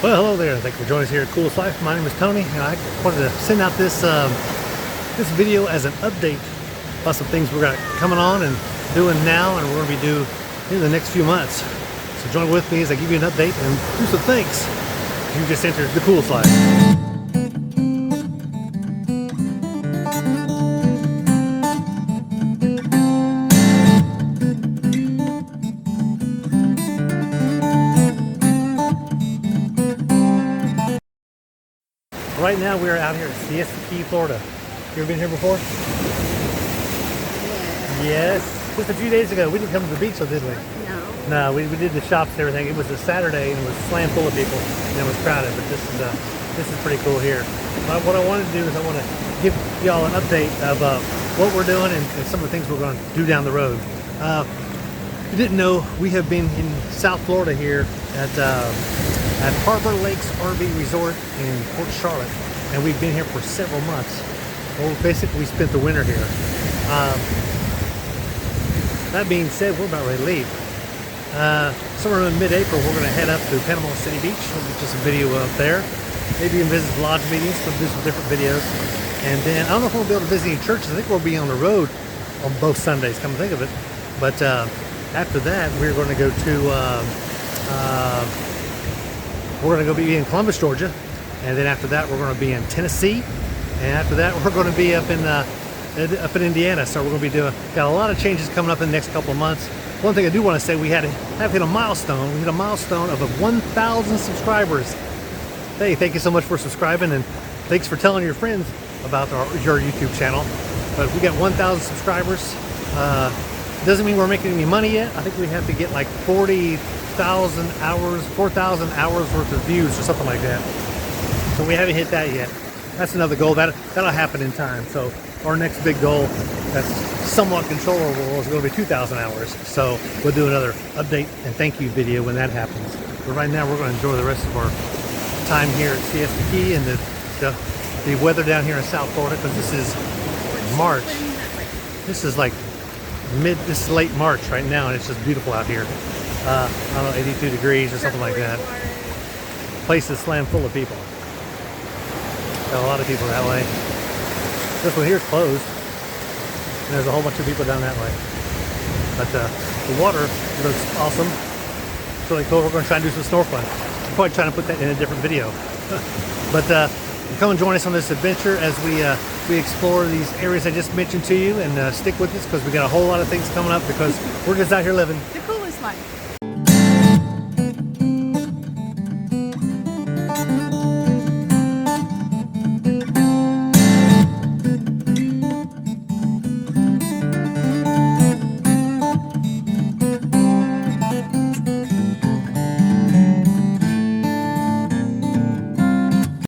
Well, hello there. Thank you for joining us here at Coolest Life. My name is Tony, and I wanted to send out this this video as an update about some things we're got coming on and doing now, and we're going to be doing in the next few months. So join with me as I give you an update and do some things. You just entered the Coolest Life. Right now we're out here at Siesta Key, Florida. You ever been here before? Yes. Just a few days ago. We didn't come to the beach, though, did we? No. No, we did the shops and everything. It was a Saturday and it was slam full of people and it was crowded, but this is pretty cool here. But what I wanted to do is I want to give y'all an update of what we're doing and some of the things we're going to do down the road. If you didn't know, we have been in South Florida here at Harbor Lakes RV Resort in Port Charlotte, and we've been here for several months. Well, basically we spent the winter here. That being said, we're about ready to leave. Somewhere in mid-April, we're going to head up to Panama City Beach. We'll get you some video up there. Maybe even visit the lodge meetings. We'll do some different videos. And then, I don't know if we'll be able to visit any churches. I think we'll be on the road on both Sundays, come to think of it. But after that, we're going to go to, we're going to go be in Columbus, Georgia. And then after that, we're going to be in Tennessee. And after that, we're going to be up in Indiana. So we're going to be got a lot of changes coming up in the next couple of months. One thing I do want to say, we have hit a milestone. We hit a milestone of 1,000 subscribers. Hey, thank you so much for subscribing, and thanks for telling your friends about your YouTube channel. But we got 1,000 subscribers. Doesn't mean we're making any money yet. I think we have to get like 40,000 hours, 4,000 hours worth of views or something like that. So we haven't hit that yet. That's another goal. That'll happen in time. So our next big goal that's somewhat controllable is going to be 2,000 hours. So we'll do another update and thank you video when that happens. But right now we're going to enjoy the rest of our time here at Siesta Key and the weather down here in South Florida, because this is March. This is like this is late March right now, and it's just beautiful out here. I don't know, 82 degrees or something like that. Place is slammed full of people. Got a lot of people that way. This one here is closed. And there's a whole bunch of people down that way. But the water looks awesome. It's really cool. We're going to try and do some snorkeling. I'm probably trying to put that in a different video. But come and join us on this adventure as we explore these areas I just mentioned to you, and stick with us because we got a whole lot of things coming up because we're just out here living The coolest life.